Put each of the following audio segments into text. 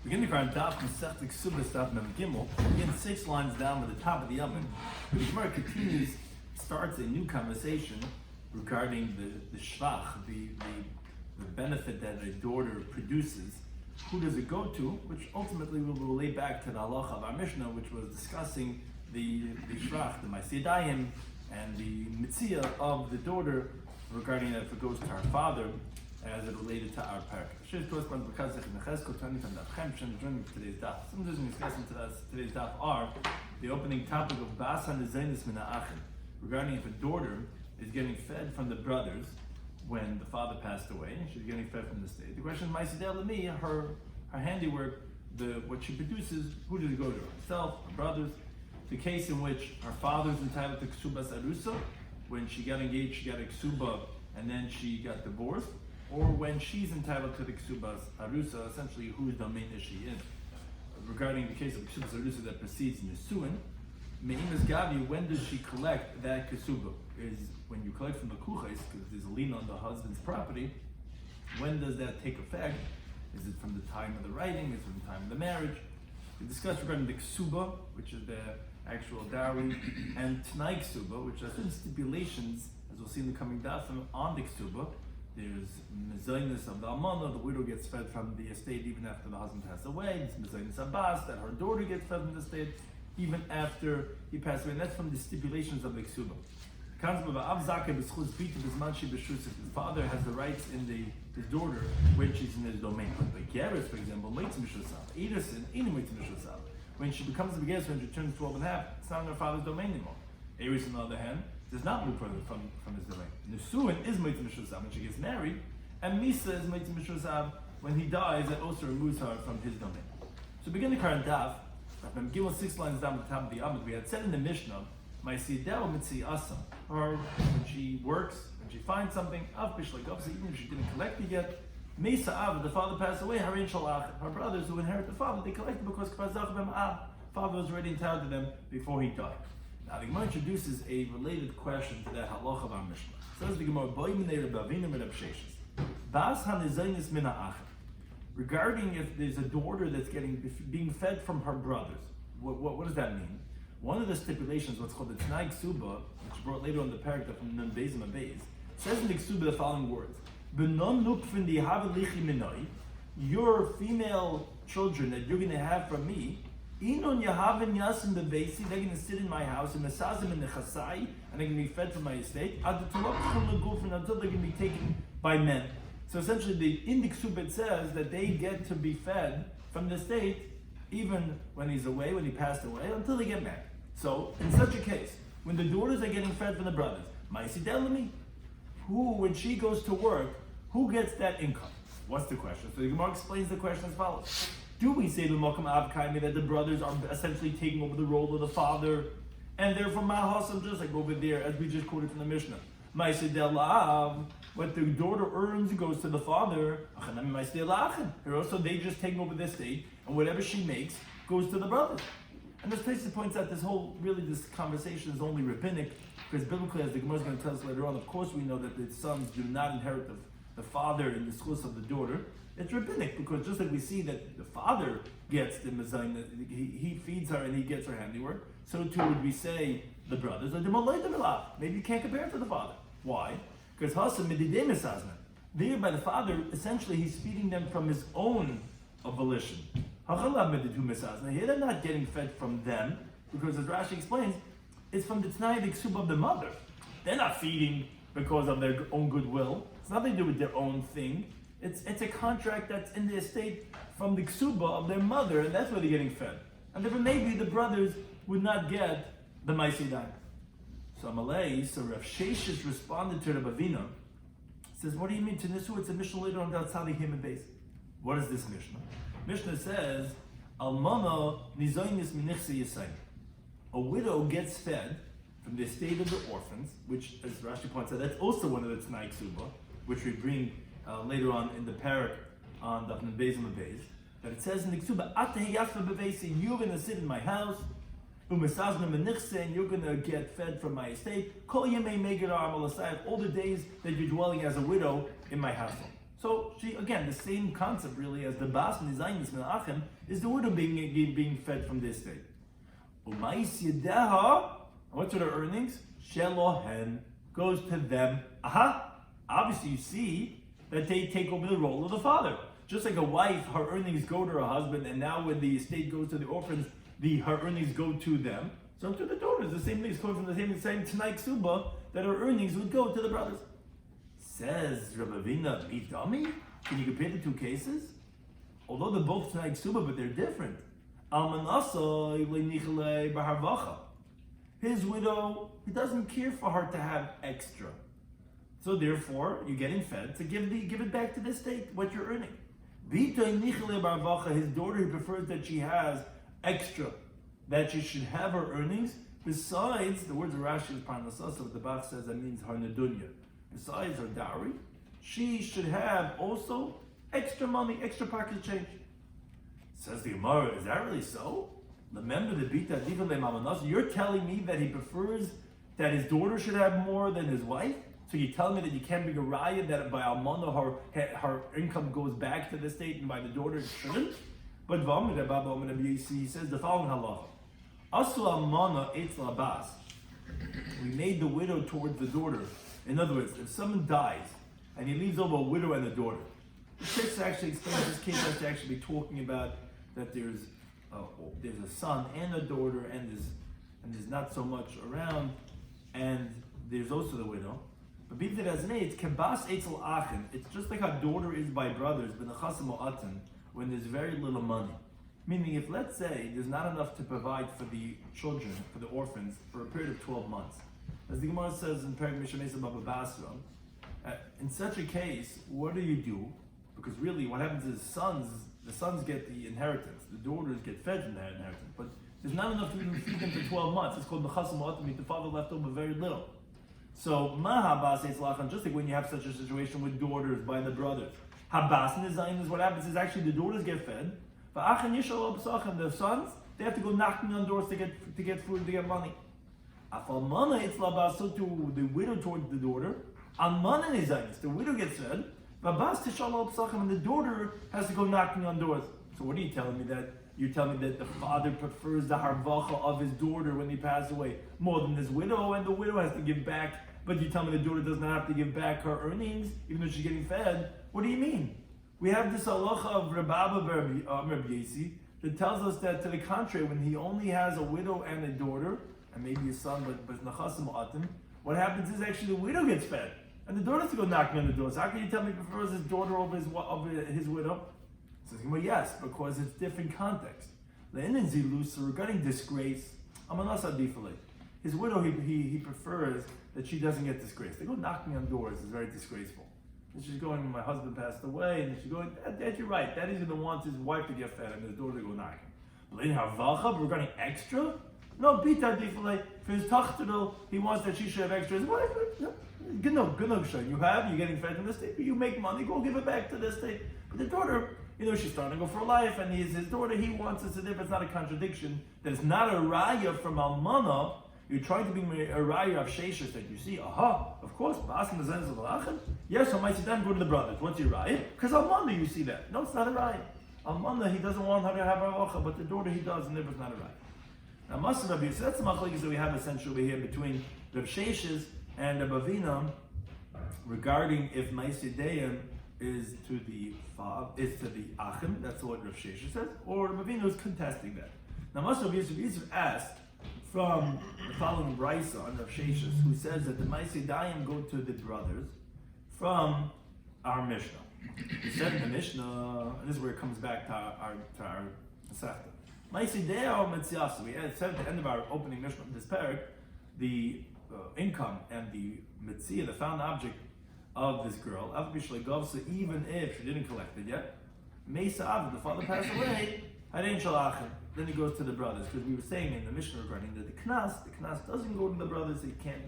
Beginning our Daf Mesech Kesuvos Daf Mem Gimel, again 6 lines down at the top of the Yomi, the Gemara continues, starts a new conversation regarding the shvach, the benefit that a daughter produces. Who does it go to? Which ultimately will relate back to the halacha of our Mishnah, which was discussing the shvach, the ma'aseh and the mitzvah of the daughter regarding that if it goes to her father, as it related to our parak. Today's daf. Some of the things discussing today's daf are the opening topic of Bas HaNezainis Min HaAchim, regarding if a daughter is getting fed from the brothers when the father passed away, she's getting fed from the state. The question is, Ma'asideh Lemi, her handiwork, what she produces, who does it go to? Herself, her brothers. The case in which her father is entitled to Kesubas Arusa, when she got engaged, she got a Kesuba, and then she got divorced, or when she's entitled to the Kesubas Arusa, essentially whose domain is she in. Regarding the case of Kesubas Arusa that precedes Nisuin, Me'imas Gavi, when does she collect that Kesuba? Is when you collect from the Kuchais, because there's a lien on the husband's property, when does that take effect? Is it from the time of the writing? Is it from the time of the marriage? We discussed regarding the Kesuba, which is the actual dowry, and Tnai Kesuba, which are certain stipulations, as we'll see in the coming daf, on the Kesuba. There's mezainis of the almana, the widow gets fed from the estate even after the husband passed away. There's mezainis abbas, that her daughter gets fed from the estate even after he passed away. And that's from the stipulations of the Kesuba. The concept of av zakeh b'schus bita b'zman she b'shus, if the father has the rights in his daughter when she's in his domain. But Geras, for example, moitz mishusav, Edison, inu moitz mishusav. When she becomes a Geras, when she turns 12 and a half, it's not in her father's domain anymore. Eris, on the other hand, does not move further from his domain. Nesuin is moitz mishusav when she gets married, and Misa is moitz mishusav when he dies. That also removes her from his domain. So begin the current daf. When given 6 lines down at the top of the Amud, we had said in the Mishnah, Ma'asideh mitzi asa. Her, when she works, when she finds something, av bishlik, obviously even if she didn't collect it yet, Mesa av, the father passed away, harin shalach. Her brothers who inherit the father, they collect it because kfazach bem av. Father was already entitled to them before he died. Now the Gemara introduces a related question to that halacha of our Mishnah. Says the Gemara, Boi minei Rabavinu min Absheshes. Bas HaNezainis Min HaAchim. Regarding if there's a daughter that's being fed from her brothers, what does that mean? One of the stipulations, what's called the Tnai Ksuba, which is brought later on the paragraph from Nun Beis Mabeis, says in the Ksuba the following words: "B'non nukfin dihav lichi minoi, your female children that you're going to have from me, inon yahavin yasim bevesi, they're going to sit in my house, and mesazim in the chasai, and they're going to be fed from my estate, until they're going to be taken by men." So essentially, in the Ksuba it says that they get to be fed from the estate even when he's away, when he passed away, until they get married. So, in such a case, when the daughters are getting fed from the brothers, Ma'asideh, who, when she goes to work, who gets that income? What's the question? So the Gemara explains the question as follows. Do we say the Mokum Av Kaimi that the brothers are essentially taking over the role of the father, and therefore Mahasam, just like over there, as we just quoted from the Mishnah, Ma'asideh, what the daughter earns goes to the father, also they just take over the estate, and whatever she makes goes to the brothers. And this place points out this conversation is only rabbinic, because biblically, as the Gemara is going to tell us later on, of course we know that the sons do not inherit the father in the schus of the daughter. It's rabbinic, because just like we see that the father gets the mezayin, he feeds her and he gets her handiwork, so too would we say the brothers are the malay de milah. Maybe you can't compare it to the father. Why? Because Hasam mididei mesazna. There by the father, essentially he's feeding them from his own volition. Here they're not getting fed from them, because as Rashi explains, it's from the Tnai the Ksuba of the mother. They're not feeding because of their own goodwill. It's nothing to do with their own thing. It's a contract that's in the estate from the Ksuba of their mother, and that's where they're getting fed. And therefore maybe the brothers would not get the Ma'asideh. So Rav Sheshes responded to Rabbi Avina. Says, what do you mean? To Nisu, it's a Mishnah later on outside the human base. What is this Mishnah? Mishnah says, Almana nizoinis minichse yisayim. A widow gets fed from the estate of the orphans, which, as Rashi points out, that's also one of the Tnai Ksuba, which we bring later on in the parak on Daf Beis Mabeis. That it says in the Ksuba, you're going to sit in my house, and you're going to get fed from my estate, all the days that you're dwelling as a widow in my household. So she, again, the same concept really as the bas and the zaynis min achim is the widow being fed from this estate. Umais yedeha, what's her earnings? Shelohen, goes to them. Obviously you see that they take over the role of the father. Just like a wife, her earnings go to her husband, and now when the estate goes to the orphans, her earnings go to them. So to the daughters, the same thing is coming from the same Tanai Ksuba, that her earnings would go to the brothers. Says Rabbi Vina, Mitami? Can you compare the two cases? Although they're both Tanai Ksuba, but they're different. His widow, he doesn't care for her to have extra. So therefore, you're getting fed to give it back to the state, what you're earning. His daughter, he prefers that she has extra, that she should have her earnings. Besides, the words of Rashi is parnasasa, what the Bach says, that means her nedunya. Besides her dowry, she should have also extra money, extra pocket change. Says the Gemara, is that really so? Remember the bita diva le mamanas. You're telling me that he prefers that his daughter should have more than his wife? So you're telling me that you can't bring a raya that by almana her income goes back to the state and by the daughter it shouldn't? But he says the following halacha: Asu almana eitz bas. We made the widow towards the daughter. In other words, if someone dies and he leaves over a widow and a daughter, the text actually explains this case has to actually be talking about that there's a son and a daughter and there's not so much around, and there's also the widow. But be that as an it's kebas etzel achin. It's just like a daughter is by brothers, b'nechasim o'atin, when there's very little money. Meaning, if let's say there's not enough to provide for the children, for the orphans, for a period of 12 months, as the Gemara says in Perek Mishamesa Baba Basra, in such a case, what do you do? Because really, what happens is the sons get the inheritance, the daughters get fed from that inheritance, but there's not enough to even feed them for 12 months. It's called nechasim o'atin. The father left over very little. So, just like when you have such a situation with daughters by the brothers, habas and design is what happens is actually the daughters get fed, but the sons, they have to go knocking on doors to get food, to get money. So to the widow towards the daughter, the widow gets fed, and the daughter has to go knocking on doors. So what are you telling me that? You're telling me that the father prefers the harvacha of his daughter when he passes away more than his widow, and the widow has to give back, but you tell me the daughter does not have to give back her earnings, even though she's getting fed. What do you mean? We have this halacha of Rabbi Yesi that tells us that to the contrary, when he only has a widow and a daughter, and maybe a son, but nachasim atim, what happens is actually the widow gets fed, and the daughter has to go knocking on the doors. How can you tell me he prefers his daughter over his widow? Says, well, yes, because it's different context. Regarding disgrace, his widow, he prefers that she doesn't get disgraced. They go knocking on doors is very disgraceful. And she's going, my husband passed away, and she's going, Dad, you're right. Daddy's going to want his wife to get fed and his daughter to go knocking. But in Harvacha, regarding extra, no, bita difale. For his tachtadol, he wants that she should have extra. His wife, no, you're getting fed from the state, but you make money, go give it back to the state. But the daughter, she's starting to go for life, and he's his daughter, he wants it, so therefore it's not a contradiction. That it's not a raya from almana. You're trying to be a raya of sheishas that you see, of course, yes, so might then go to the brothers. What's your raya? Because almana you see that. No, it's not a raya. Almana, he doesn't want her to have a but the daughter he does, and therefore it's not a raya. Now, Master Rabbi, so that's the machlokes that we have essentially here between the Sheshes and the Bavina regarding if Maisideyim is to the Achim, that's what Rav Sheshes says, or Rav Avinu is contesting that. Now, Master Rabbi Yosef asked from the following brisa on Rav Sheshes, who says that the Maisideyim go to the brothers from our Mishnah. He said in the Mishnah, and this is where it comes back to our Masechta. We had said at the end of our opening Mishnah of this parak, the income and the mitzvah, the found object of this girl, even if she didn't collect it yet, the father passed away, then he goes to the brothers, because we were saying in the Mishnah regarding that the knas doesn't go to the brothers, it can't,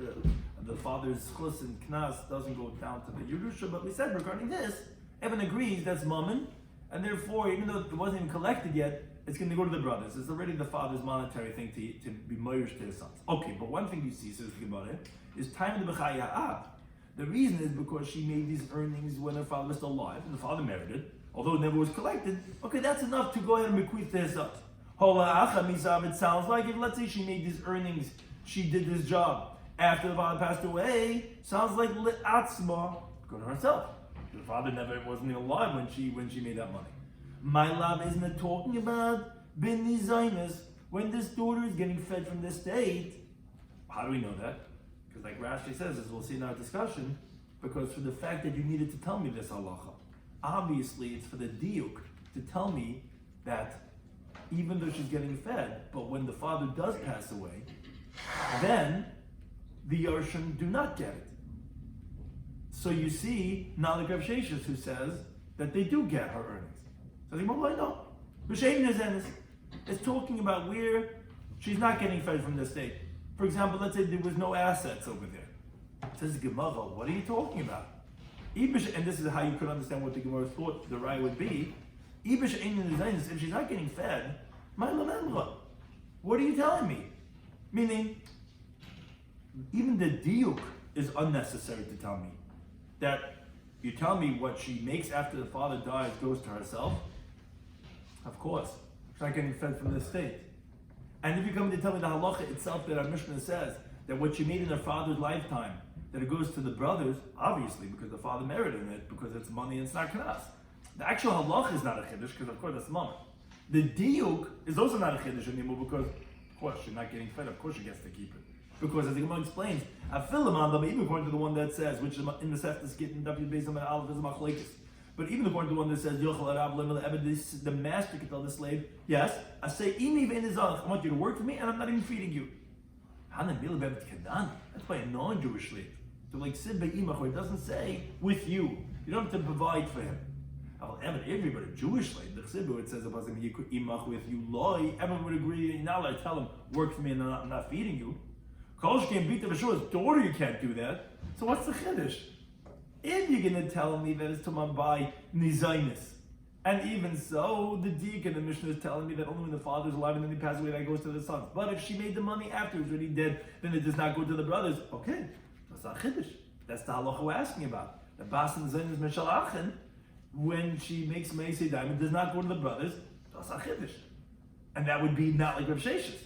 the father's chus and knas doesn't go down to the Yerusha, but we said regarding this, everyone agrees that's mammon, and therefore, even though it wasn't even collected yet, it's going to go to the brothers. It's already the father's monetary thing to be moirish to his sons. Okay, but one thing you see, so think about it, is time of the b'chaya ab. The reason is because she made these earnings when her father was still alive, and the father married it, although it never was collected. Okay, that's enough to go ahead and bequeath to his sons. It sounds like if, let's say, she made these earnings, she did this job after the father passed away, sounds like le'atzma, go to herself. The father never wasn't even alive when she made that money. My love, isn't it talking about bin nizaynis, when this daughter is getting fed from the state? How do we know that? Because like Rashi says, as we'll see in our discussion, because for the fact that you needed to tell me this halacha, obviously it's for the diuk to tell me that even though she's getting fed, but when the father does pass away, then the Yarshim do not get it. So you see, not like Rav Sheshes, who says that they do get her earnings. So the Gemara, no. It's talking about where she's not getting fed from the state. For example, let's say there was no assets over there. Says the Gemara, what are you talking about? And this is how you could understand what the Gemara thought the Raya would be. If she's not getting fed, what are you telling me? Meaning, even the diuk is unnecessary to tell me. That you tell me what she makes after the father dies goes to herself. Of course, she's not getting fed from the state. And if you come to tell me the halacha itself that our Mishnah says that what she made in her father's lifetime, that it goes to the brothers, obviously because the father merited it, because it's money and it's not knas. The actual halacha is not a chiddush because of course that's money. The diuk is also not a chiddush anymore because of course she's not getting fed. Of course she gets to keep it. Because as the Gemara explains, even according to the one that says, which is in the Seftas Gittin, based on the Aleph, is machlekes. But even according to the one that says, the master can tell the slave, yes, I say, I want you to work for me and I'm not even feeding you. That's by a non-Jewish slave. So like Sid Be'imach, where it doesn't say with you. You don't have to provide for him. Everybody, Jewish slave, the Chsibu, it says about him, imach with you, loy, everyone would agree, you're not allowed to tell him, work for me and I'm not feeding you. Kolsh can't beat the Vashur's daughter, you can't do that. So what's the chiddush? If you're going to tell me that it's to by nizaynis, and even so, the deacon in the Mishnah is telling me that only when the father's alive and then he passes away, that goes to the sons. But if she made the money after he's already dead, then it does not go to the brothers. Okay, that's not chiddush. That's the halacha we're asking about. The bas and nizaynis meshalachen, when she makes meisei diamond, does not go to the brothers. That's not chiddush, and that would be not like Rav Sheshes.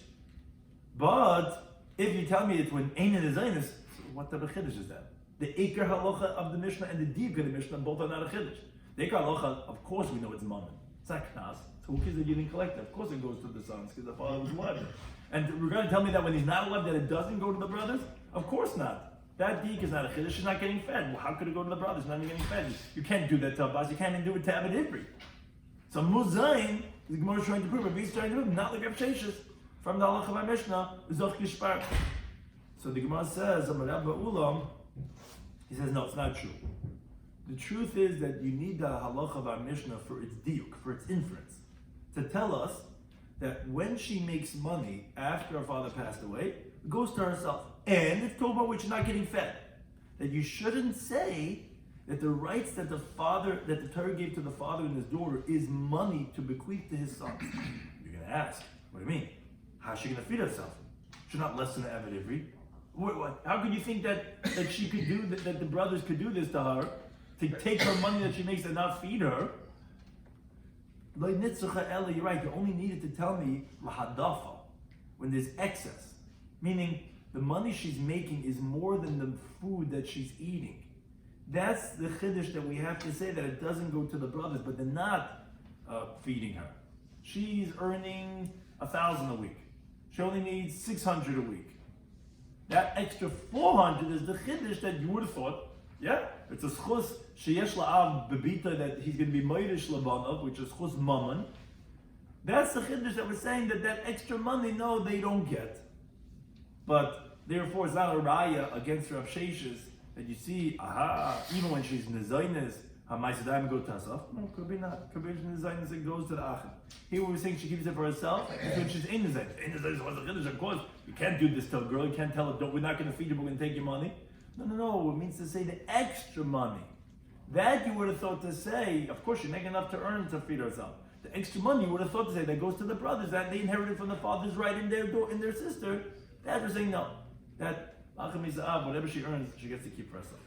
But if you tell me it's when ein and nizaynis, what type of chiddush is that? The Iker halacha of the Mishnah and the Diuk of the Mishnah both are not a chiddush. The Iker halacha, of course we know it's mammon. It's not knas. So who cares that you didn't collect it? Of course it goes to the sons because the father was alive. And you're going to tell me that when he's not alive that it doesn't go to the brothers? Of course not. That Diuk is not a chiddush. She's not getting fed. Well, how could it go to the brothers? She's not even getting fed. You can't do that to Abbas. You can't even do it to Abed Ivri. So Muzayin, the Gemara is trying to prove, Rabbi is trying to prove, not like Rav Sheshes from the halacha of Mishnah, Zoch Gishpar. So the Gemara says, Amar Ulam, he says, no, it's not true. The truth is that you need the halacha of our Mishnah for its diuk, for its inference, to tell us that when she makes money after her father passed away, it goes to herself. And it's told about which she's not getting fed. That you shouldn't say that the rights that the Torah gave to the father and his daughter is money to bequeath to his sons. You're going to ask, what do you mean? How's she going to feed herself? She's not less than an Abed Ivri. How could you think that she could do that the brothers could do this to her, to take her money that she makes and not feed her? You're right, you only needed to tell me lahadafa, when there's excess. Meaning the money she's making is more than the food that she's eating. That's the chiddush that we have to say, that it doesn't go to the brothers, but they're not feeding her. She's earning 1,000 a week. She only needs 600 a week. That extra 400 is the chiddush that you would have thought, yeah, it's a schus sheyesh la'av bebita, that he's going to be moirish labanav, which is schus mammon. That's the chiddush that we're saying, that extra money, no, they don't get. But therefore, it's not a raya against Rav Sheshes that you see, even when she's nizaynes, her ma'asadayim go to herself. No, could be not. Could be nizaynes, it goes to the achim. Here we're saying she keeps it for herself, and when she's in nizaynes. In nizaynes was a chiddush, of course. You can't do this to a girl. You can't tell her, we're not going to feed you, we're going to take your money. No. It means to say the extra money. That you would have thought to say, of course, she's making enough to earn to feed herself. The extra money you would have thought to say that goes to the brothers, that they inherited from the father's right in their sister. That we're saying no. That whatever she earns, she gets to keep for herself.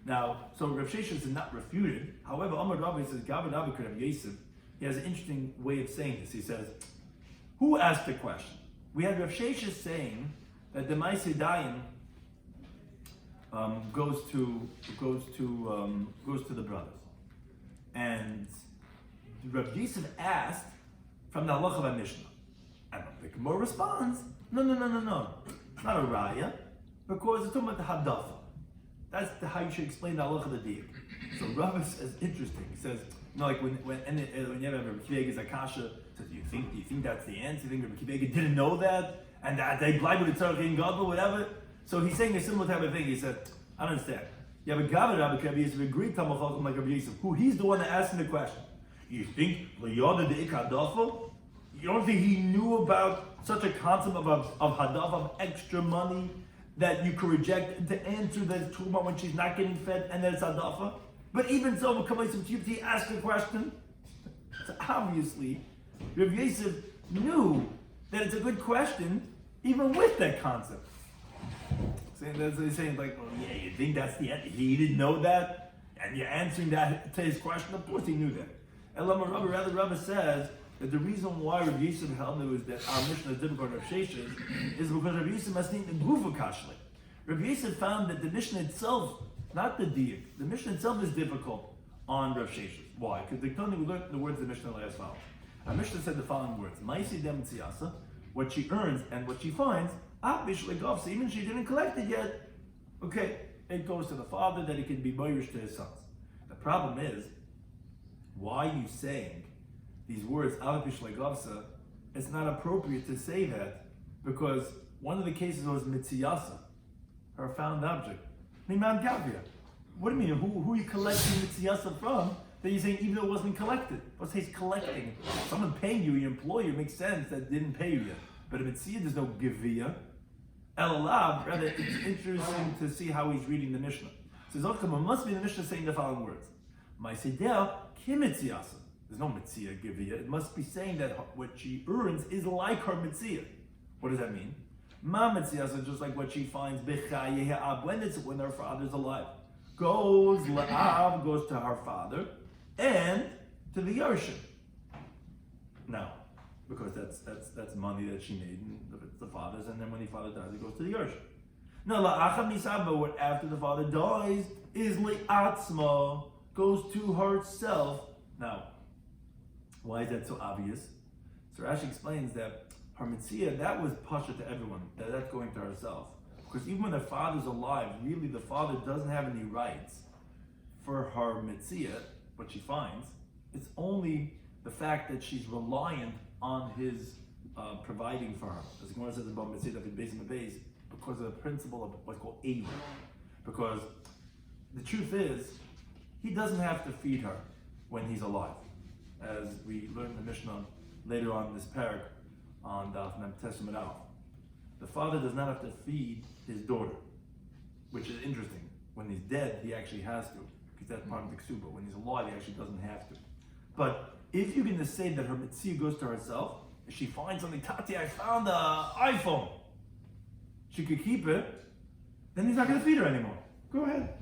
Now, so Rav Sheshes is not refuted. However, Amar Rabbi says, Gavad Rabbi could have Yosef. He has an interesting way of saying this. He says, who asked the question? We had Rav Sheshes saying that the Maaseh Dayim goes to the brothers, and Rav Yosef asked from the halacha of Mishnah, and the Gemara responds, no, it's not a raya, because it's talking about the hadafa. That's how you should explain the halacha of the diak. So Rabbi says, interesting. He says, like when you have Rabbi Kivega's akasha, says, do you think that's the answer? You think Rabbi Kivega didn't know that, and that they blind with the tzarech in God or whatever? So he's saying a similar type of thing. He said, I don't understand. You have a Gavad Rabbi Rabbi Yosef, a Greek Talmud Chacham like Rabbi Yosef, who he's the one that asked him the question. You think L'yoda de ikadafa? You don't think he knew about such a concept of hadafa, of extra money, that you could reject to answer that truma when she's not getting fed, and that it's hadafa? But even so, he asked the question. So obviously, Rabbi Yosef knew that it's a good question, even with that concept. He's saying like, well, yeah, you think that's the end? He didn't know that, and you're answering that to his question. Of course, he knew that. And Rabbi says that the reason why Rabbi Yosef held is that our Mishnah is difficult on Rav Sheshes is because Rabbi Yosef must need the gufa kashli. Rabbi Yosef found that the Mishnah itself, not the diak, the Mishnah itself is difficult on Rav Sheshes. Why? Because we learned the words of the Mishnah last fall. Our Mishnah said the following words: Ma'isi dem tziyasa, what she earns and what she finds, so even she didn't collect it yet, okay, it goes to the father that he can be boyish to his sons. The problem is, why are you saying these words, it's not appropriate to say that, because one of the cases was mitziyasa, her found object. Miman Gavia. What do you mean? Who are you collecting mitziyasa from that you're saying even though it wasn't collected? Let's say it's collecting. Someone paying you, your employer, makes sense that didn't pay you yet. But if it's there's no givia. Elalav, rather, it's interesting to see how he's reading the Mishnah. It says, must be the Mishnah saying the following words. Ma'asideh kimitziasa. There's no mitzia givia. It must be saying that what she earns is like her mitzia. What does that mean? Ma mitziyasa, just like what she finds when her father's alive. Goes la'av, goes to her father, and to the Yarshim. Now, because that's money that she made, and it's the father's, and then when the father dies, it goes to the Yarshim. Now, la'acham nisaba, what after the father dies, is li'atzma, goes to herself. Now, why is that so obvious? So Rashi explains that her mitzvah, that was pasha to everyone, that's going to herself. Because even when the father's alive, really the father doesn't have any rights for her mitzvah, what she finds. It's only the fact that she's reliant on his providing for her. As the Gemara says about mitzvah, that based on the base, because of the principle of what's called eva. Because the truth is, he doesn't have to feed her when he's alive. As we learn in the Mishnah later on in this parak on Daf Mem Testament Alf. The father does not have to feed his daughter, which is interesting. When he's dead, he actually has to, because that's part of the Kesuvos. When he's alive, he actually doesn't have to. But if you're going to say that her mitzvah goes to herself, if she finds something, Tati, I found an iPhone, she could keep it, then he's not going to feed her anymore. Go ahead.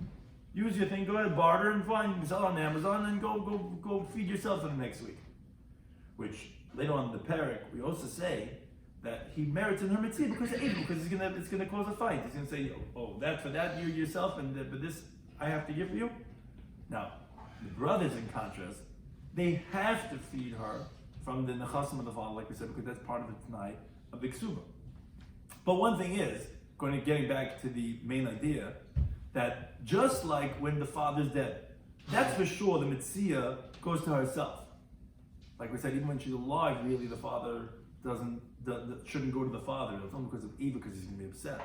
Use your thing, go ahead, barter and sell it on Amazon, and go feed yourself for the next week. Which, later on in the parak, we also say that he merits in her mitzvah because of Abel, because it's gonna cause a fight. He's gonna say, oh, that for that you yourself, but this I have to give you. Now, the brothers, in contrast, they have to feed her from the nechasim of the father, like we said, because that's part of the tonight of the Kesuvos. But one thing is, getting back to the main idea, that just like when the father's dead, that's for sure the mitzvah goes to herself. Like we said, even when she's alive, really the father shouldn't go to the father. It's only because of Eva, because he's going to be upset.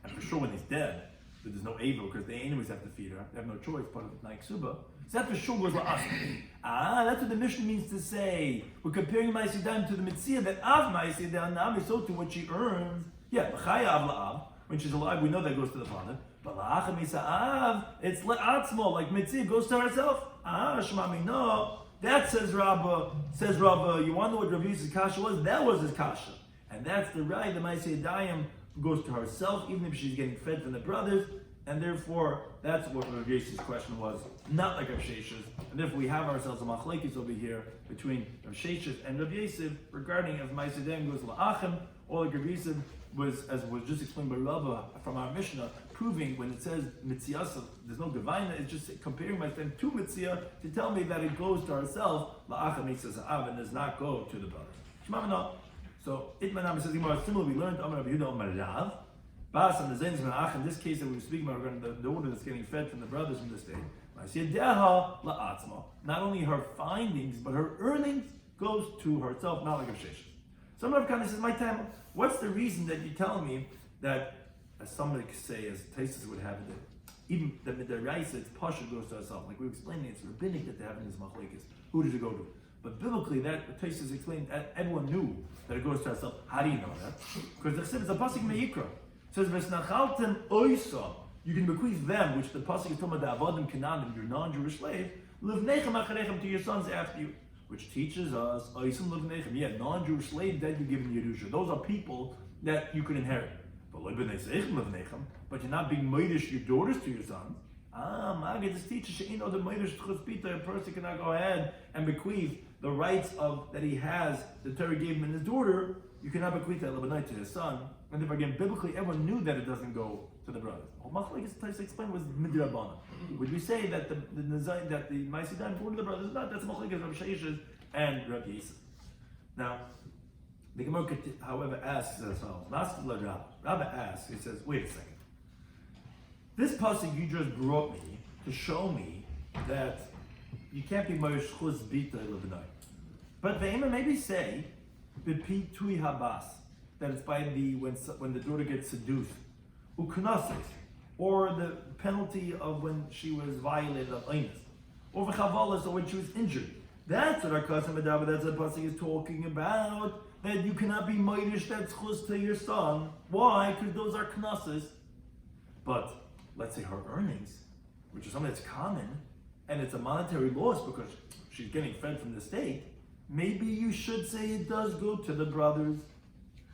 And for sure when he's dead, there's no Eva, because the enemies have to feed her. They have no choice, part of the Kesuvos. So that for sure goes to us. That's what the Mishnah means to say. We're comparing Ma'asidayim to the mitzvah, that Av Ma'asidayim, Nami, so to what she earns. Yeah, B'chaya Av La'av, when she's alive, we know that goes to the father. But la'acham isa'av, it's le'atzmo, like mitzvah goes to herself. Shmami, no. That says Rabba, you want to know what Rabbi Yosef's kasha was? That was his kasha. And that's the right, the Ma'aseh Dayim goes to herself, even if she's getting fed from the brothers, and therefore that's what Rabbi Yosef's question was, not like Rav Sheshes, and therefore we have ourselves a machlekes over here between Rav Sheshes and Rabbi Yosef regarding if Ma'aseh Daim goes la'achem, or like Rabbi Yosef was, as was just explained by Rava from our Mishnah, proving when it says Mitziyasa, there's no Gevaina, it's just comparing Ma'aseh to Mitziyah to tell me that it goes to herself, la'achem Mitziyah Av, and does not go to the brothers. Shema. So Itmanam says similarly we learned Amar Rabbi Yehuda Amar Rav. Bas and the Zain's Menach, in this case that we were speaking about regarding the order that's getting fed from the brothers in this day. Not only her findings, but her earnings goes to herself, not like a shesh. Some of Rav says, my time, what's the reason that you tell me that, as somebody could say, as Taisus would have it, that even the Midaraisa, it's Pasha goes to herself. Like we were explaining, it's rabbinic that they have in this machlekes. Who does it go to? But biblically, that Taisus explained, everyone knew that it goes to herself. How do you know that? Because the Chassid is a pasuk me'ikra. It says, "V'snachaltem oisa." You can bequeath them, which the pasuk is talking about the avodim kananim, your non-Jewish slave, livnechem acharechem, to your sons after you, which teaches us oisim livnechem. Yeah, non-Jewish slave that you give in Yerusha. Those are people that you can inherit. But you're not being meidish your daughters to your sons. Magid, this teaches she'in other meidish chuzpita. A person cannot go ahead and bequeath the rights of that he has. The Torah gave him and his daughter. You cannot bequeath that lebanite to his son. And if again, biblically, everyone knew that it doesn't go to the brothers. All machlekes Taisus explained was midrabana. Would we say that the Ma'aseh Daim go to the brothers? Not. That's machlekes Rav Sheshes and Rav Yosef. Now, the Gemara, however, asks as follows. Rabbi asks. He says, "Wait a second. This pasuk you just brought me to show me that you can't be Moshe Chuz Bita Lebanai. But the Imam maybe say B'Pitui Habas, that it's by the when the daughter gets seduced, uknasis, or the penalty of when she was violated of einus, or v'chavalas, or when she was injured. That's what our cousin Medaba, that's what pasuk is talking about. That you cannot be meidish that's chus to your son. Why? Because those are knasis. But let's say her earnings, which is something that's common, and it's a monetary loss because she's getting fed from the state. Maybe you should say it does go to the brothers.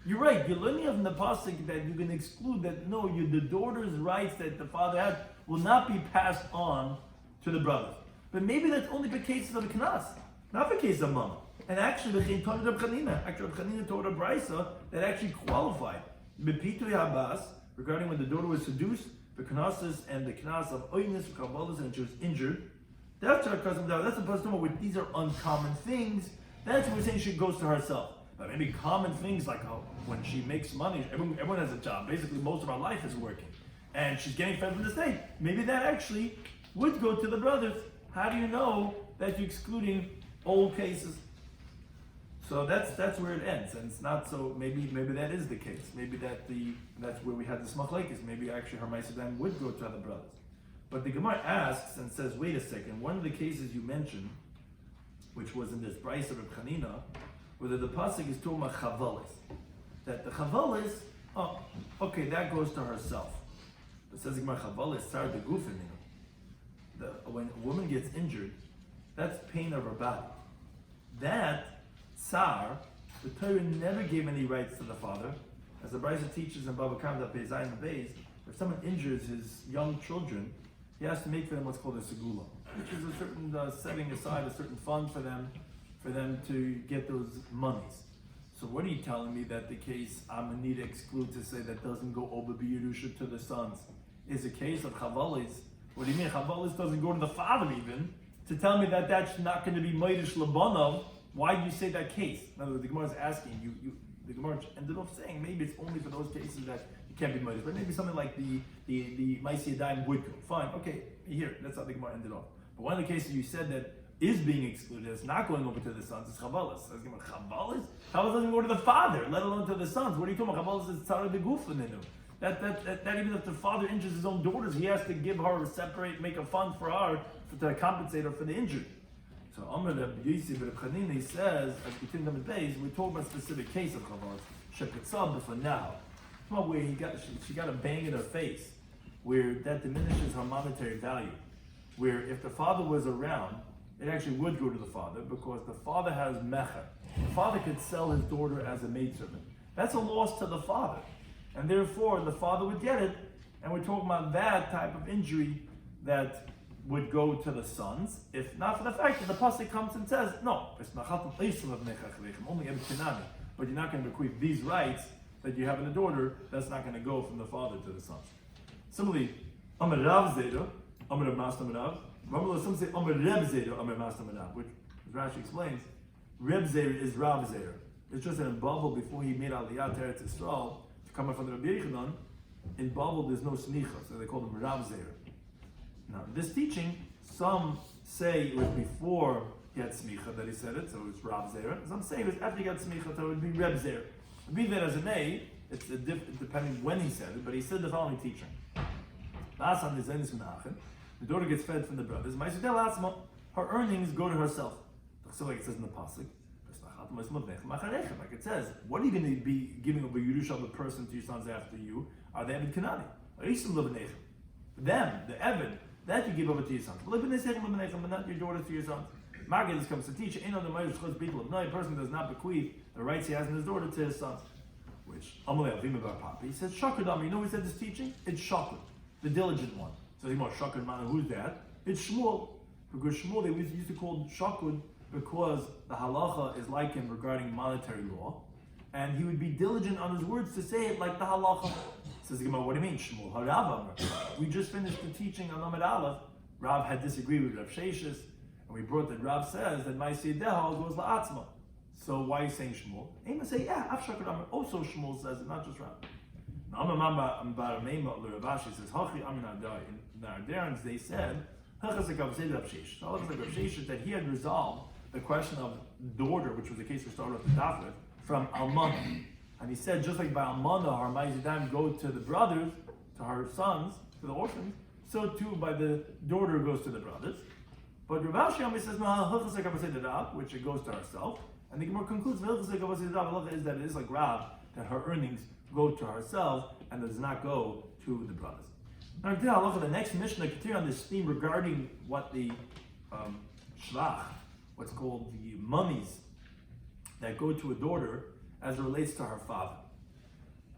You're right, you're learning from the pasuk that you can exclude that no, the daughter's rights that the father had will not be passed on to the brothers. But maybe that's only for cases of the knas, not for cases of mama. And actually, Reb Chanina taught a brisa that actually qualified. B'pitui habas, regarding when the daughter was seduced, the knases and the knas of oinus, kabbalas, and she was injured. That's our cousin. That's the pasuk where these are uncommon things. That's what we're saying she goes to herself. But maybe common things like when she makes money, everyone has a job. Basically, most of our life is working, and she's getting fed from the state. Maybe that actually would go to the brothers. How do you know that you're excluding old cases? So that's where it ends, and it's not so. Maybe that is the case. Maybe that's where we had the machlekes. Maybe actually her Ma'aseh Daim would go to other brothers. But the Gemara asks and says, wait a second. One of the cases you mentioned, which was in this brisa of Chanina, whether the pasuk is talking about chavalis, that the chavalis, that goes to herself. It says Gemara chavalis sar de gufin. When a woman gets injured, that's pain of her body. That tsar, the Torah never gave any rights to the father, as the brisa teaches in Bava Kama that Beis Zayin Beis. If someone injures his young children, he has to make for them what's called a segula, which is a certain setting aside a certain fund for them to get those monies. So what are you telling me that the case Amanita exclude to say that doesn't go over B'Yerusha to the sons is a case of chavalis? What do you mean chavalis doesn't go to the father even? To tell me that that's not going to be meidish labanov? Why do you say that case? In other words, the Gemara is asking you. The Gemara ended up saying maybe it's only for those cases that you can't be meidish, but maybe something like the Ma'aseh Daim would go. Fine, okay, here that's how the Gemara ended off. But one of the cases you said that is being excluded, it's not going over to the sons, it's chavalis. I was going, chavalis? Chavalis doesn't go to the father, let alone to the sons. What are you talking about? Chavalis is tzara de gufin. That even if the father injures his own daughters, he has to give her make a fund for her to compensate her for the injury. So Amr Rabbi Yosef Reb Chanina, he says, as between them and Beis, we're talking about a specific case of chavalis. Shepetzah for now. Where she got a bang in her face, where that diminishes her monetary value. Where if the father was around, it actually would go to the father because the father has mecher. The father could sell his daughter as a maidservant. That's a loss to the father. And therefore, the father would get it, And we're talking about that type of injury that would go to the sons, if not for the fact that the pasuk comes and says, no, only but you're not going to bequeath these rights that you have in a daughter, that's not going to go from the father to the sons. Similarly, Amar Rav Zera, Amar Rav Mas Amar Rav, some say Amar Reb Zera, Amar Mas Amar Rav, which, as Rashi explains, Reb Zera is Rav Zera. It's just that in Babel, before he made Aliyah to Eretz Yisrael, to come up from the Rabbi Yechanan, in Babel there's no smicha, so they call him Rav Zera. Now, this teaching, some say it was before he had smicha that he said it, so it's Rav Zera. Some say it was after he got smicha, so it would be Reb Zera. Be that as it may, it's depending when he said it, but he said the following teaching. The daughter gets fed from the brothers. Her earnings go to herself. Like it says in the pasuk. Like it says, what are you going to be giving over Yerusha of a person to your sons after you? Are they Eved Kanani? Them, the Eved, that you give over to your sons. But not your daughter to your sons. Maggid comes to teach, a person does not bequeath the rights he has in his daughter to his sons. Which, he says, Shakadam, you know who said this teaching? It's Shakad, the diligent one. So he must Shakad, who's that? It's Shmuel. Because Shmuel, they used to call Shakad because the halacha is like him regarding monetary law. And he would be diligent on his words to say it like the halacha. Says the Gemara, what do you mean, Shmuel? Harav. We just finished the teaching on Amid Aleph. Rav had disagreed with Rav Sheshis, and we brought that Rav says that Ma'aseh Deha goes la'atzma. So why are you saying Shmuel? And you say, yeah, Afshakad Amr. Also Shmuel says it, not just Rav. Ravashi says, Hachi Amin Adai. In the Arderans, they said, that he had resolved the question of daughter, which was the case we started off the Daf with, from Almana. And he said, just like by Almana, her Ma'izidam go to the brothers, to her sons, to the orphans, so too by the daughter goes to the brothers. But Ravashi says, no, which it goes to herself. And the Gemara concludes, is that it is like Rav, that her earnings go to herself and does not go to the brothers. Now, the next Mishnah continue on this theme regarding what the shlach, what's called the mummies that go to a daughter as it relates to her father.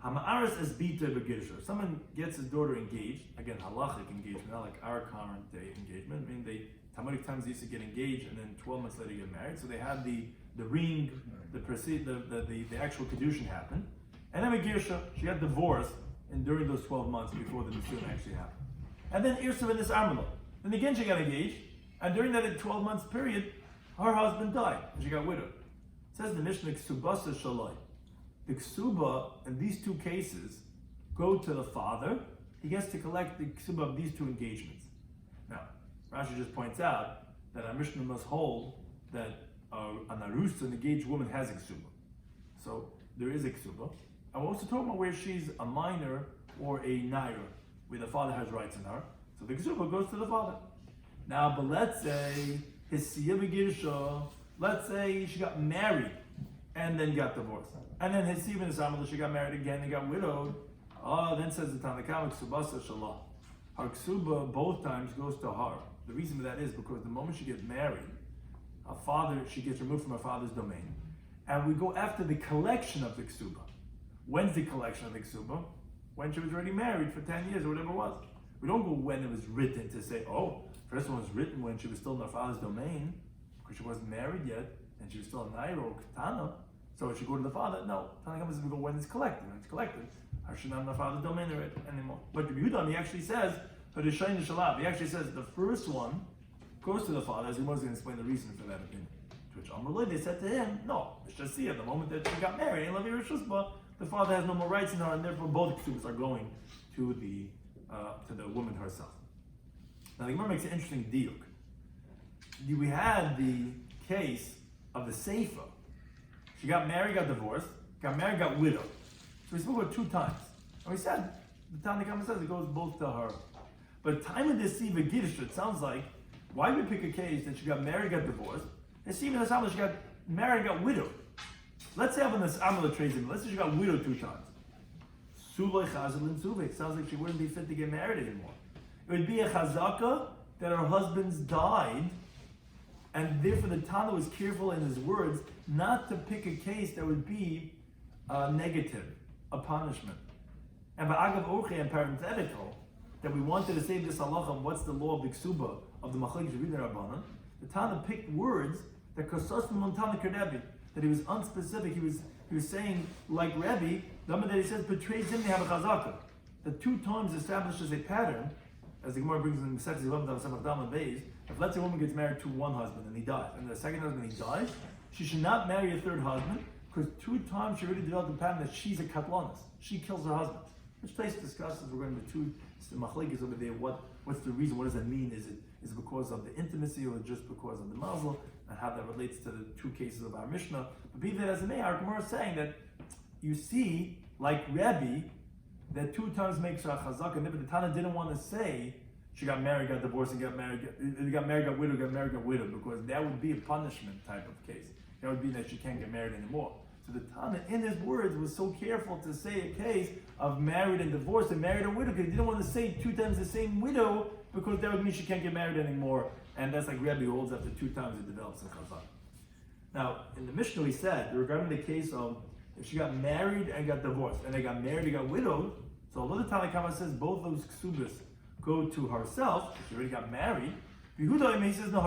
Hama'aris as bita begirsha. Someone gets his daughter engaged, again halachic engagement, not like our current day engagement. I mean, Talmudic times they used to get engaged and then 12 months later get married. So they had the ring, the actual kedushin happened, and then Megirsha, she got divorced, and during those 12 months before the nisuin actually happened. And then Irsa in this Armala. Then again she got engaged, and during that 12 months period, her husband died, and she got widowed. It says in the Mishnah, Ksubasa Shalai. The Ksuba in these two cases go to the father. He gets to collect the Ksuba of these two engagements. Now, Rashi just points out that our Mishnah must hold that an Arus, an engaged woman, has a Ksuba. So there is a Ksuba. And we're also talking about where she's a minor or a naira, where the father has rights in her. So the Ksuba goes to the father. Now, but let's say let's say she got married and then got divorced. And then his Sivan Samala, she got married again and got widowed. Then says the Tanakam, Ksubasa Shalah. Her Ksuba both times goes to her. The reason for that is because the moment she gets married, her father, she gets removed from her father's domain. And we go after the collection of the Ksuba. When's the collection of the Ksuba? When she was already married for 10 years or whatever it was. We don't go when it was written to say, first one was written when she was still in her father's domain, because she wasn't married yet, and she was still a naira or katana. So it should go to the father. No, Tanakh says we go when it's collected. When it's collected, I should not have the father's domain anymore. But Rabbi Yehuda, he actually says, he actually says the first one goes to the father, as he was going to explain the reason for that opinion. To which Amrullah, they said to him, no, it's just see, at the moment that she got married, the father has no more rights in her, and therefore both ksubas are going to the woman herself. Now the Gemara makes an interesting diuk. We had the case of the Seifa. She got married, got divorced, got married, got widowed. So we spoke about 2 times. And we said, the Tanakh says it goes both to her. But time of the Siva Giddish, it sounds like, why would we pick a case that she got married, got divorced, and Siva Nasamah, she got married, got widowed? Let's say on this Amala trades in, let's say she got widowed 2 times. Sulay Chazal and Suvik. Sounds like she wouldn't be fit to get married anymore. It would be a chazaka that her husband's died, and therefore the Tana was careful in his words not to pick a case that would be negative, a punishment. And Va'agav Orche and parenthetical, that we wanted to say this halacha, what's the law of the ksuba of the Machlekes Rebbe and Rabbanan? The Tana picked words that Kosos Montana Rebbe, that he was unspecific. He was saying, like Rebbe, that he says, betrays him, they have a chazaka. That 2 times establishes a pattern, as the Gemara brings in Mesechus Yevamot Samach Dam Beis. If let's say a woman gets married to one husband and he dies, and the second husband he dies, she should not marry a third husband, because 2 times she already developed a pattern that she's a katlanis. She kills her husband. Which place discusses, we're going to 2 machlekes over there. What's the reason? What does that mean? Is it because of the intimacy or just because of the mazel? And how that relates to the 2 cases of our Mishnah. But be that as it may, our Gemara is saying that you see, like Rebbe, that 2 times makes her a chazaka. And the Tana didn't want to say she got married, got divorced, and got married, got widowed, got married, got widowed, because that would be a punishment type of case. That would be that she can't get married anymore. So the Tana, in his words, was so careful to say a case of married and divorced and married and widowed, because he didn't want to say 2 times the same widow, because that would mean she can't get married anymore. And that's like Rebbe holds after 2 times it develops a chazak. Now, in the Mishnah we said, regarding the case of if she got married and got divorced, and they got married and got widowed, so although the Tanna Kama says both those ksubas go to herself, she already got married, Yehuda, he says, no,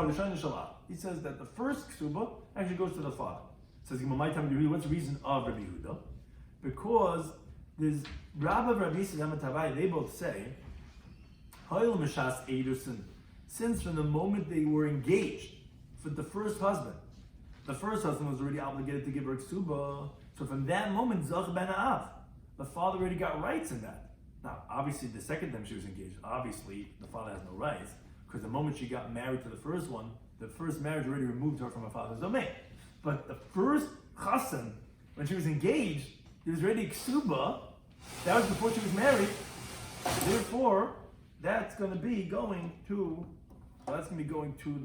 he says that the first ksuba actually goes to the father. Says, what's the reason of Rabbi Yehuda? Because there's Rabbi Yisrael, they both say, since from the moment they were engaged for the first husband was already obligated to give her ksuba. So from that moment, Zach ben Av, the father already got rights in that. Now, obviously, the second time she was engaged, obviously the father has no rights, because the moment she got married to the first one, the first marriage already removed her from her father's domain. But the first chassan, when she was engaged, there was already ksuba. That was before she was married. Therefore, that's going to be going to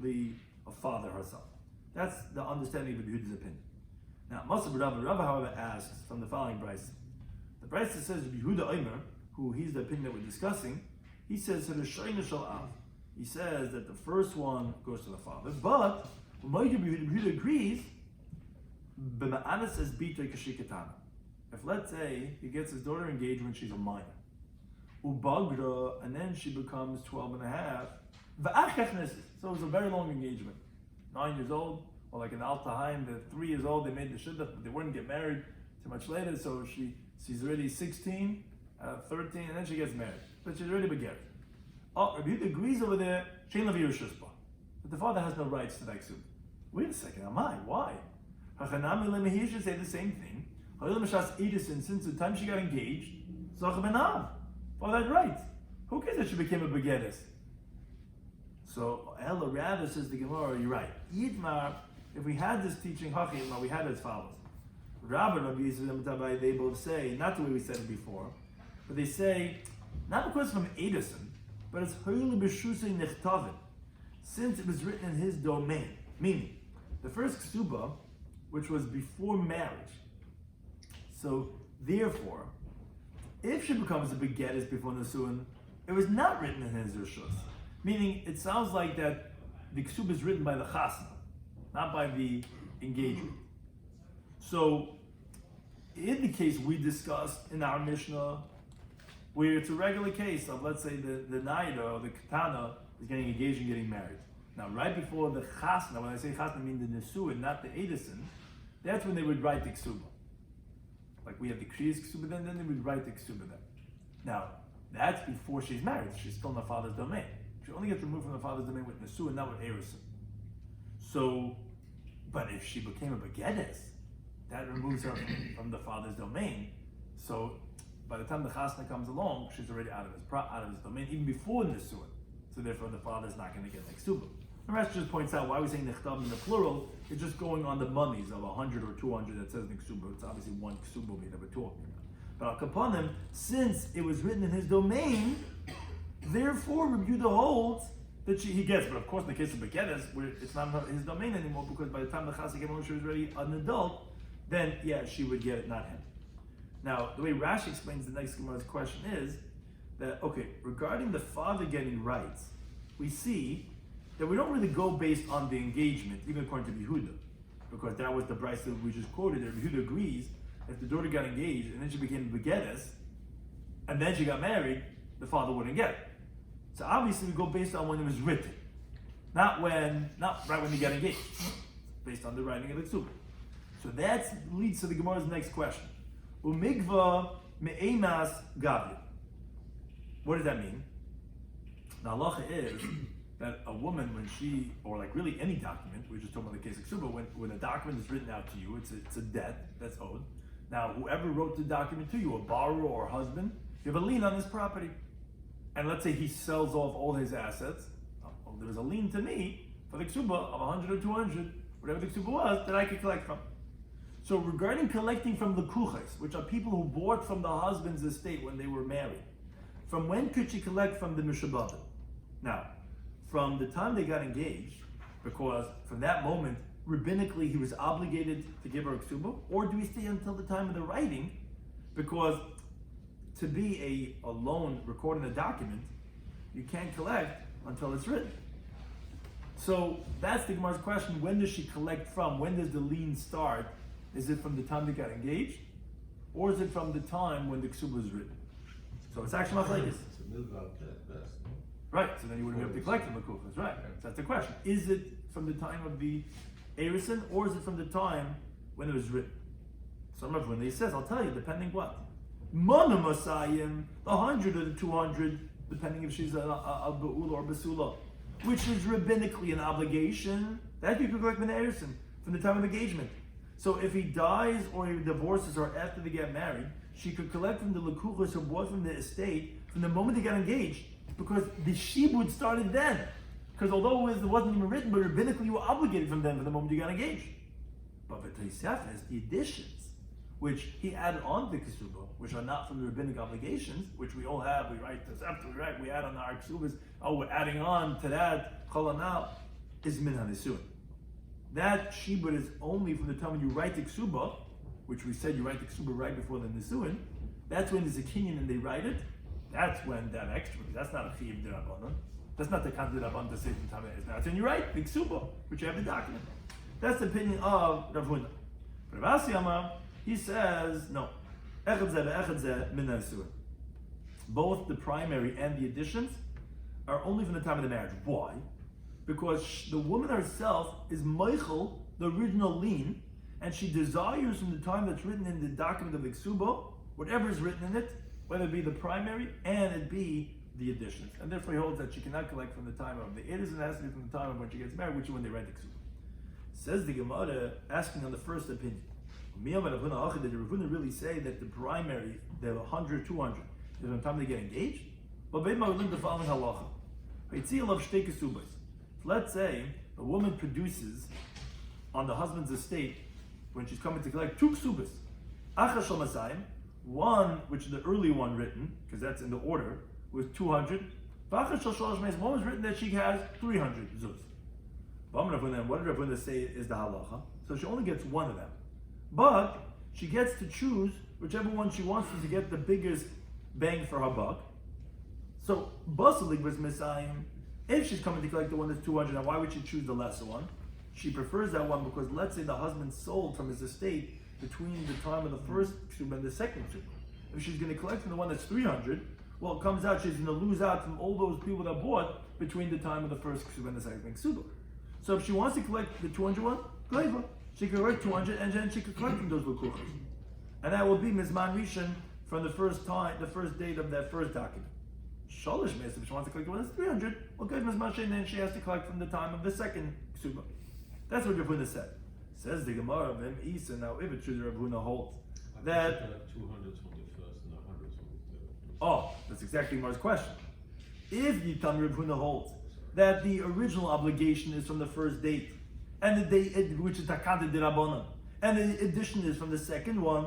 the father herself. That's the understanding of Yehuda's opinion. Now, Masab Rabba, however, asks from the following brisa. The brisa says Yehuda Omer, who he's the opinion that we're discussing, he says he says that the first one goes to the father, but Yehuda agrees. If let's say he gets his daughter engaged when she's a minor, and then she becomes 12 and a half, so it was a very long engagement. 9 years old, or like in Al-Tahaim, they're 3 years old, they made the shidduch, but they wouldn't get married too much later, so she's already 16, 13, and then she gets married. But she's already beget. Oh, Rabbi Yehuda agrees over there, but the father has no rights to that ksuba. Wait a second, why? He should say the same thing. Since the time she got engaged, father had rights. Who cares that she became a begetis? So Ella rather says the Gemara, you're right. Yitmar, if we had this teaching, we had it as follows. Rabbi Yisrael, they both say, not the way we said it before, but they say, not because from Edison, but it's Hoyle B'Shusay Nechtavit, since it was written in his domain. Meaning, the first ksuba, which was before marriage. So, therefore, if she becomes a begetis before Nisuin, it was not written in his Rishus. Meaning, it sounds like that the ksuba is written by the chasna, not by the engagement. So, in the case we discussed in our Mishnah, where it's a regular case of, let's say, the naida or the katana is getting engaged and getting married. Now, right before the chasna, when I say chasna, I mean the nesuin, not the edison, that's when they would write the ksuba. Like we have the kriyas ksuba, then they would write the ksuba then. Now, that's before she's married. She's still in the father's domain. She only gets removed from the father's domain with nesuin, not with erison. So, but if she became a begetis, that removes her from the father's domain. So, by the time the chasna comes along, she's already out of his domain, even before nesuin. So therefore, the father's not going to get like ksuba. The rest just points out why we're saying nechtav in the plural. It's just going on the monies of 100 or 200 that says ksuba. It's obviously one ksuba that we're talking about. But upon him, since it was written in his domain, therefore Rabbi Yehuda holds that he gets. But of course, in the case of begetis, where it's not his domain anymore, because by the time the chasna came along, she was already an adult. Then she would get it, not him. Now, the way Rashi explains the next Gemara's question is that, regarding the father getting rights, we see that we don't really go based on the engagement, even according to Yehuda, because that was the brisa that we just quoted there. Yehuda agrees if the daughter got engaged and then she became a begetis, and then she got married, the father wouldn't get it. So obviously we go based on when it was written, not right when they got engaged, based on the writing of the Kesuvos. So that leads to the Gemara's next question. Umigva me'emas gavya. What does that mean? The halacha is that a woman, when she, or like really any document, we're just talking about the case of Kesuvos, when a document is written out to you, it's a debt that's owed. Now, whoever wrote the document to you, a borrower or a husband, you have a lien on this property. And let's say he sells off all his assets. Well, there's a lien to me for the Kesuvos of 100 or 200, whatever the Kesuvos was, that I could collect from. So regarding collecting from the kuches, which are people who bought from the husband's estate when they were married, from when could she collect from the mishababim? Now, from the time they got engaged, because from that moment, rabbinically, he was obligated to give her a Kesuvos, or do we stay until the time of the writing? Because to be a loan recorded in a document, you can't collect until it's written. So that's the Gemara's question. When does she collect from? When does the lien start? Is it from the time they got engaged? Or is it from the time when the Kesuvos was written? So it's actually not like this. Right, so then you wouldn't be able to collect from the kuches, right? So that's the question. Is it from the time of the Erison, or is it from the time when it was written? So remember, when they says, I'll tell you, depending what. Mona Masayim, the 100 or the 200, depending if she's a Ba'ul or Basula, which is rabbinically an obligation, that you could collect from the Erison, from the time of engagement. So if he dies or he divorces her after they get married, she could collect from the lekuchos who bought from the estate from the moment they got engaged, because the shibud started then. Because although it wasn't even written, but rabbinically you were obligated from them from the moment you got engaged. But the Tosefes, the additions, which he added on to the Kesuvos, which are not from the rabbinic obligations, which we all have, we write Tosefes, we add on our Kesuvos, we're adding on to that, Cholanal, is min hanisuin. That shibud is only from the time when you write the Kesuvos, which we said you write the Kesuvos right before the nisuin. That's when there's a kinyan and they write it. That's when that extra, that's not a chiyuv d'rabbanan. That's not the kind of d'rabbanan to say from time it is. That's when you write the Kesuvos, which you have the document. That's the opinion of Rav Huna. But Rav Asi Amar, he says, no. Echad zeh ve'echad zeh min nisuin. Both the primary and the additions are only from the time of the marriage. Why? Because the woman herself is meichel, the original lien, and she desires from the time that's written in the document of the Kesuvos, whatever is written in it, whether it be the primary and it be the additions. And therefore he holds that she cannot collect from the time of the edus, and it has to be from the time of when she gets married, which is when they write the Kesuvos. Says the Gemara, asking on the first opinion, did Rav Huna really say that the primary, the 100, 200, is from the time they get engaged? But we learn the following halacha. Let's say a woman produces on the husband's estate, when she's coming to collect, 2 Kesuvos. Achas shel masayim, one, which is the early one written, because that's in the order, was 200. V'achas shel shalosh meis, one was written that she has 300 zuz. What did Rav Huna say is the halacha? So she only gets one of them. But she gets to choose whichever one she wants to get the biggest bang for her buck. So, Basalig was Messiahim. If she's coming to collect the one that's 200, now why would she choose the lesser one? She prefers that one because let's say the husband sold from his estate between the time of the first Kesuvos and the second Kesuvos. If she's going to collect from the one that's 300, well, it comes out she's going to lose out from all those people that bought between the time of the first Kesuvos and the second Kesuvos. So if she wants to collect the 200 one, great. She could collect 200 and then she could collect from those lukuchas. And that will be Mizman Rishon from the first time, the first date of that first document. Shalish Mes, if she wants to collect the one that's 300, well, good Mizman Rishon, then she has to collect from the time of the second Kesuvos. That's what Rav Huna said. Says the Gemara of Em Isa. Now, if it's true that Rav Huna holds that 200 from the first and 100 from the third. Oh, that's exactly Mar's question. If Yitam Rav Huna holds that the original obligation is from the first date, and the date which is Takanta D'Rabbanan, and the addition is from the second one.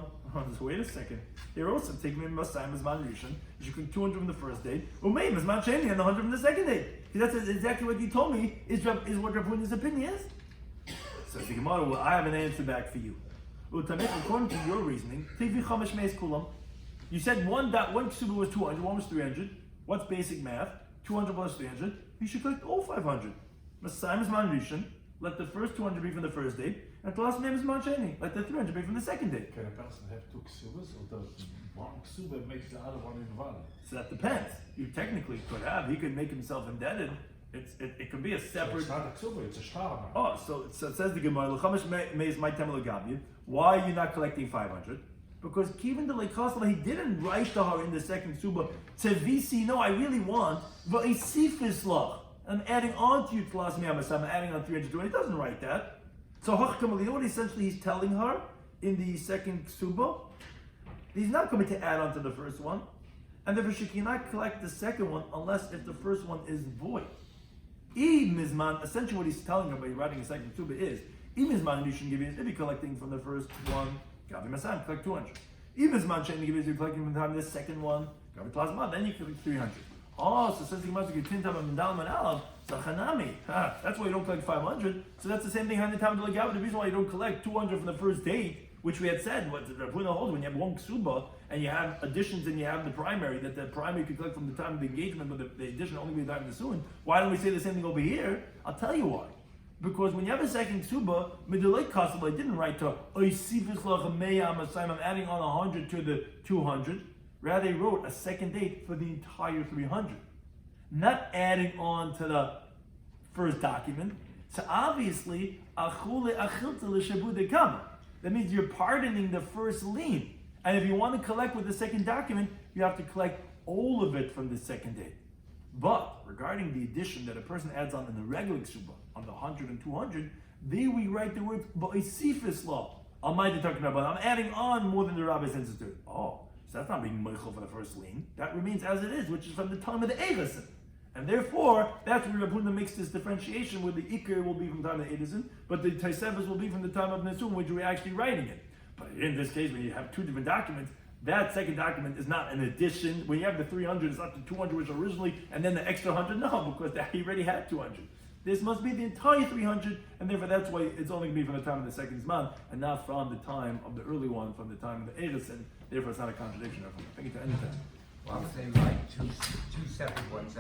So wait a second. Here also take me Masayim as Man Rishon. You should collect 200 from the first date. Umay as Man Sheni and 100 from the second date. Because that's exactly what you told me is what Rav Huna's opinion is. So the Gemara, well, I have an answer back for you. According to your reasoning, you said one Kesuvos was 200, one was 300. What's basic math? 200 plus 300. You should collect all 500. Masayim as Man Rishon. Let the first 200 be from the first date, and the last name is Mancheni. Let the 300 be from the second date. Can a person have two Kesuvos, or does one Kesuva makes the other one invalid? So that depends. You technically could have. He could make himself indebted. It could be a So separate. it's not a Kesuva, it's a shtar. Oh, so it says the Gemara, why are you not collecting 500? Because Kivin de Lekasla, he didn't write to her in the second suba, Tevisi, no, I really want, Va'isifislah. I'm adding on to you, I'm adding on 320. He doesn't write that. So you know what essentially he's telling her in the second suba? He's not going to add on to the first one. And therefore she cannot collect the second one unless if the first one is void. Mizman, essentially what he's telling her by writing a second suba is, Mizman, you shouldn't give you, if you're collecting from the first one, Gabi Masan, collect 200. Mizman, shouldn't give you, if you're collecting from the time of the second one, Gabi Plasma, then you collect 300. Oh, so since you must get Tintam and Mandalman Alam, Zachanami, that's why you don't collect 500. So that's the same thing, the time of the Gabi, the reason why you don't collect 200 from the first date, which we had said, what the Rabbi holds, when you have one ksuba and you have additions and you have the primary, that the primary could collect from the time of the engagement, but the addition only be the time of the suin. Why don't we say the same thing over here? I'll tell you why. Because when you have a second ksuba, Midulay Kasabah didn't write to I'm adding on 100 to the 200. Rather, he wrote a second date for the entire 300, not adding on to the first document. So obviously, that means you're pardoning the first lien. And if you want to collect with the second document, you have to collect all of it from the second date. But regarding the addition that a person adds on in the regular ksuba, on the 100 and 200, there we write the word ba'isifis law. I'm adding on more than the rabbi says to do. Oh, so that's not being meichel for the first lien. That remains as it is, which is from the time of the Eresin. And therefore, that's where Rabbi Huna makes this differentiation where the Iker will be from the time of the Edison, but the Taisevas will be from the time of Nesum, which we're actually writing it. But in this case, when you have two different documents, that second document is not an addition. When you have the 300, it's not the 200 which originally, and then the extra 100, no, because he already had 200. This must be the entire 300, and therefore that's why it's only going to be from the time of the second Zman, and not from the time of the early one, from the time of the Edison. Therefore, it's not a contradiction. I think it's the end of that. Well, I'm saying like two separate ones.